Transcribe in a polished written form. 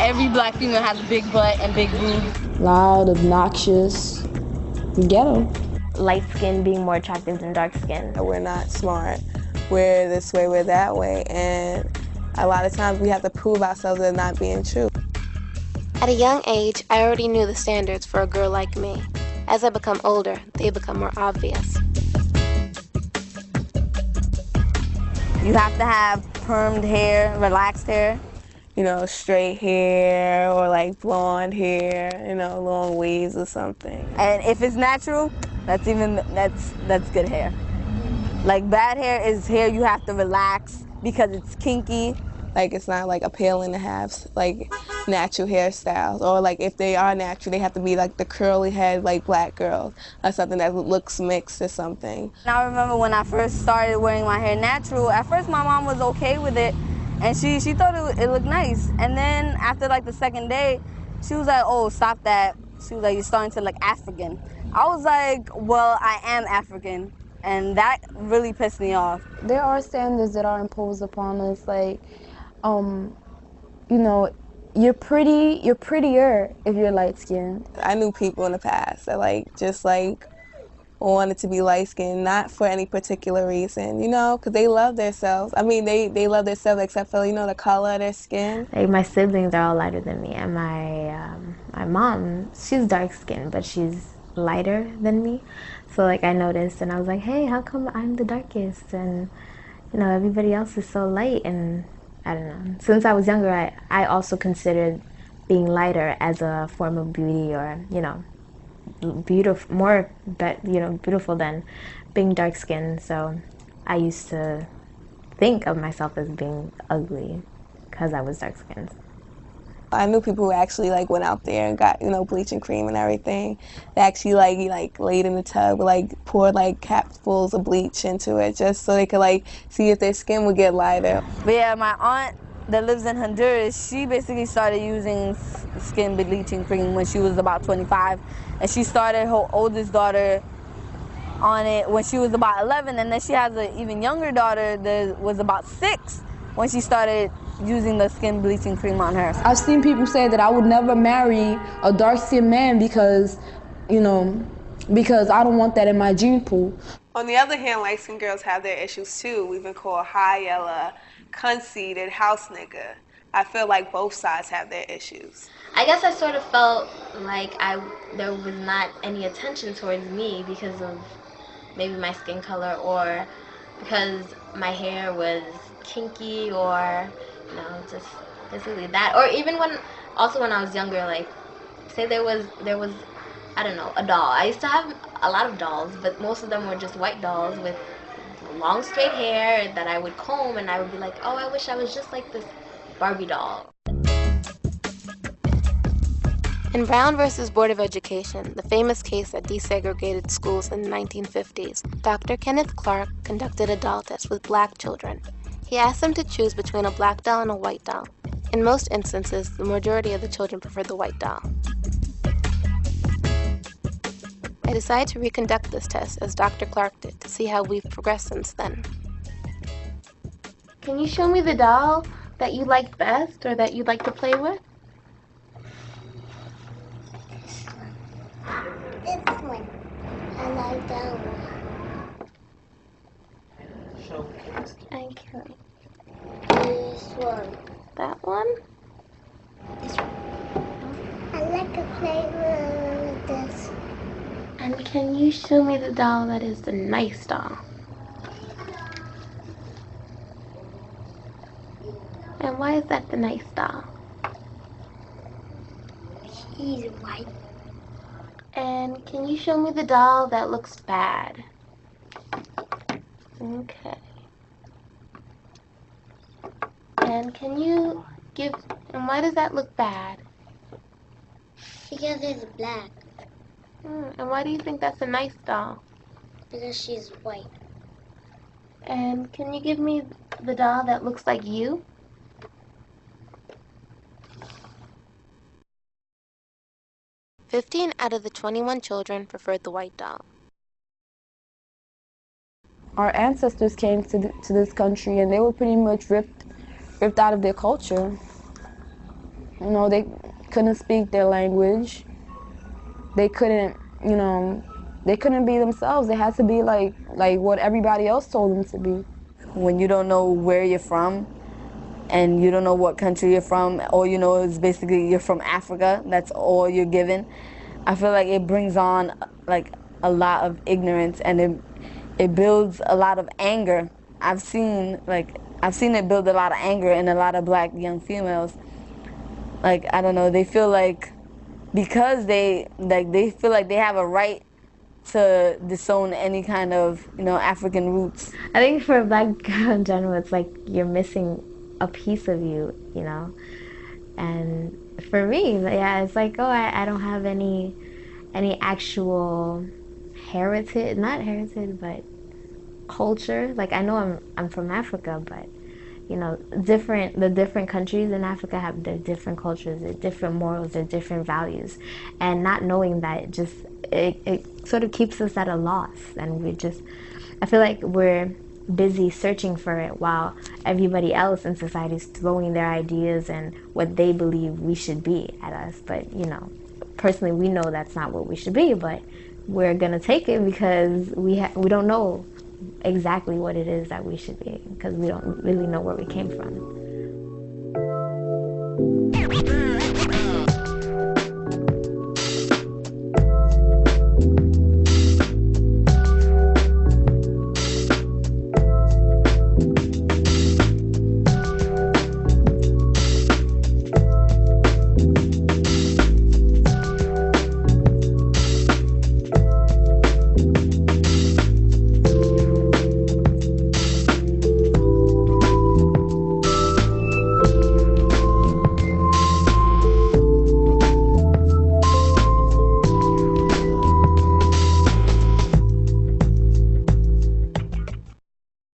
Every black female has a big butt and big boobs. Loud, obnoxious, ghetto. Light skin being more attractive than dark skin. We're not smart. We're this way, we're that way, and a lot of times we have to prove ourselves as not being true. At a young age, I already knew the standards for a girl like me. As I become older, they become more obvious. You have to have permed hair, relaxed hair. You know, straight hair or like blonde hair, you know, long waves or something. And if it's natural, that's good hair. Like bad hair is hair you have to relax because it's kinky. Like it's not like appealing to have like natural hairstyles, or like if they are natural, they have to be like the curly head like black girls or something that looks mixed or something. And I remember when I first started wearing my hair natural, at first my mom was okay with it, and she thought it looked nice. And then after like the second day, she was like, oh, stop that. She was like, you're starting to look African. I was like, well, I am African, and that really pissed me off. There are standards that are imposed upon us, like, you know, you're prettier if you're light-skinned. I knew people in the past that just wanted to be light-skinned, not for any particular reason, you know, because they love themselves. I mean, they love themselves except for, you know, the color of their skin. Like my siblings are all lighter than me, and my mom, she's dark-skinned, but she's lighter than me. So like I noticed, and I was like, hey, how come I'm the darkest, and you know everybody else is so light? And I don't know. Since I was younger, I also considered being lighter as a form of beauty, or you know, beautiful than being dark-skinned. So I used to think of myself as being ugly because I was dark-skinned. I knew people who actually went out there and got, you know, bleaching cream and everything. They actually laid in the tub with poured capfuls of bleach into it just so they could see if their skin would get lighter. But yeah, my aunt that lives in Honduras, she basically started using skin bleaching cream when she was about 25, and she started her oldest daughter on it when she was about 11, and then she has an even younger daughter that was about 6 when she started using the skin bleaching cream on her. I've seen people say that I would never marry a dark-skinned man because, you know, because I don't want that in my gene pool. On the other hand, light-skinned girls have their issues too. We've been called high yellow, conceited, house nigga. I feel like both sides have their issues. I guess I sort of felt like there was not any attention towards me because of maybe my skin color, or because my hair was kinky, or you know, just basically that. Or even when I was younger, say there was I don't know, a doll. I used to have a lot of dolls, but most of them were just white dolls with long straight hair that I would comb, and I would be like, oh, I wish I was just like this Barbie doll. In Brown versus Board of Education, the famous case that desegregated schools in the 1950s, Dr. Kenneth Clark conducted a doll test with black children. He asked them to choose between a black doll and a white doll. In most instances, the majority of the children preferred the white doll. I decided to reconduct this test as Dr. Clark did to see how we've progressed since then. Can you show me the doll that you like best, or that you'd like to play with? This one. I like that one. Okay. This one. That one? This one. I like to play with this. And can you show me the doll that is the nice doll? And why is that the nice doll? He's white. And can you show me the doll that looks bad? Okay. And can you and why does that look bad? Because it's black. And why do you think that's a nice doll? Because she's white. And can you give me the doll that looks like you? "15 out of the 21 children preferred the white doll. Our ancestors came to this country and they were pretty much ripped out of their culture. You know, they couldn't speak their language. They couldn't, you know, they couldn't be themselves. They had to be like what everybody else told them to be. When you don't know where you're from and you don't know what country you're from, all you know is basically you're from Africa, that's all you're given. I feel like it brings on like a lot of ignorance, and it builds a lot of anger. I've seen it build a lot of anger in a lot of black young females. Like, I don't know, they feel like because they feel like they have a right to disown any kind of, you know, African roots. I think for a black girl in general, it's like you're missing a piece of you, you know? And for me, yeah, it's like, oh, I don't have any actual heritage, not heritage, but culture. Like, I know I'm from Africa, but you know, the different countries in Africa have their different cultures, their different morals, their different values, and not knowing that it sort of keeps us at a loss, and I feel like we're busy searching for it while everybody else in society is throwing their ideas and what they believe we should be at us. But you know, personally, we know that's not what we should be, but we're gonna take it because we don't know exactly what it is that we should be, because we don't really know where we came from.